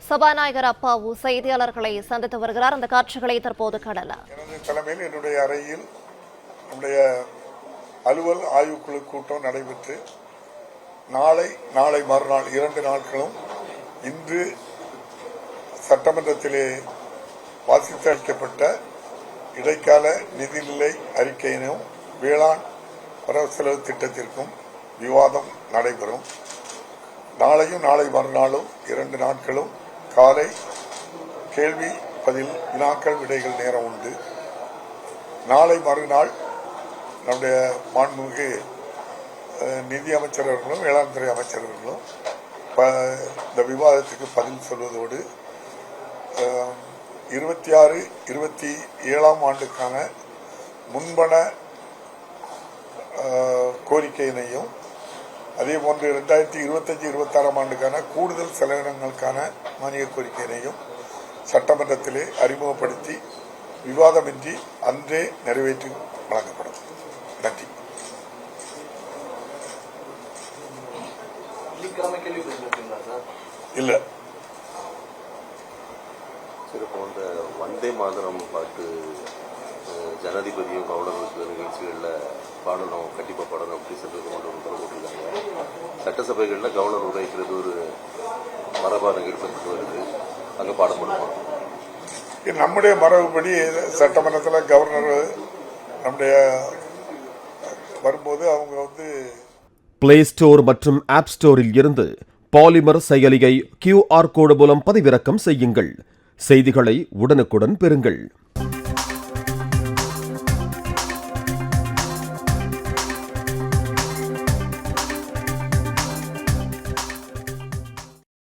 சபாநாயகர் அப்பாவு செய்தியாளர்களை சந்தித்து வருகிறார். அந்த காட்சிகளை தற்போது காணலாம். எனது தலைமையில் என்னுடைய அறையில் நம்முடைய அலுவல் ஆய்வுக்குழு கூட்டம் நடைபெற்று நாளை மறுநாள் 2 நாட்களும் இன்று சட்டமன்றத்திலே வாசித்தளிக்கப்பட்ட இடைக்கால நிதிநிலை அறிக்கையினும் வேளாண் வரவு செலவு திட்டத்திற்கும் விவாதம் நடைபெறும். நாளையும் நாளை மறுநாளும் 2 நாட்களும் காலை கேள்வி பதில் வினாக்கள் விடைகள் நேரம் உண்டு. நாளை மறுநாள் நம்முடைய மாண்புமிகு நிதி அமைச்சர் அவர்களும் வேளாண் துறை அமைச்சர் அவர்களும் இந்த விவாதத்துக்கு பதில் சொல்வதோடு 26-27 ஆண்டுக்கான முன்பண கோரிக்கையினையும் அதேபோன்று 2025-26 ஆண்டுக்கான கூடுதல் செலவினங்களுக்கான மானிய கோரிக்கையினையும் சட்டமன்றத்திலே அறிமுகப்படுத்தி விவாதமின்றி அன்றே நிறைவேற்றி வழங்கப்படும். நன்றி. இல்ல போன்ற வந்தே மாதரம் பாட்டு ஜனாதிபதியும் கவர்னருக்கு நிகழ்ச்சிகளில் பாடணும், கண்டிப்பாக பாடணும் அப்படி சொல்றது கொண்டு உத்தரவு போட்டிருக்காங்க. சட்டசபைகளில் கவர்னர் உரைக்கிறது ஒரு மரபாக நிகழ்த்தப்பட்டு வருது. அங்கே பாடம் பண்ணுவோம். நம்முடைய மரபுப்படி சட்டமன்றத்தில் கவர்னர் நம்முடைய வரும்போது அவங்க பிளே ஸ்டோர் மற்றும் ஆப் ஸ்டோரில் இருந்து பாலிமர் செயலியை QR கோடு மூலம் பதிவிறக்கம் செய்யுங்கள். செய்திகளை உடனுக்குடன் பெறுங்கள்.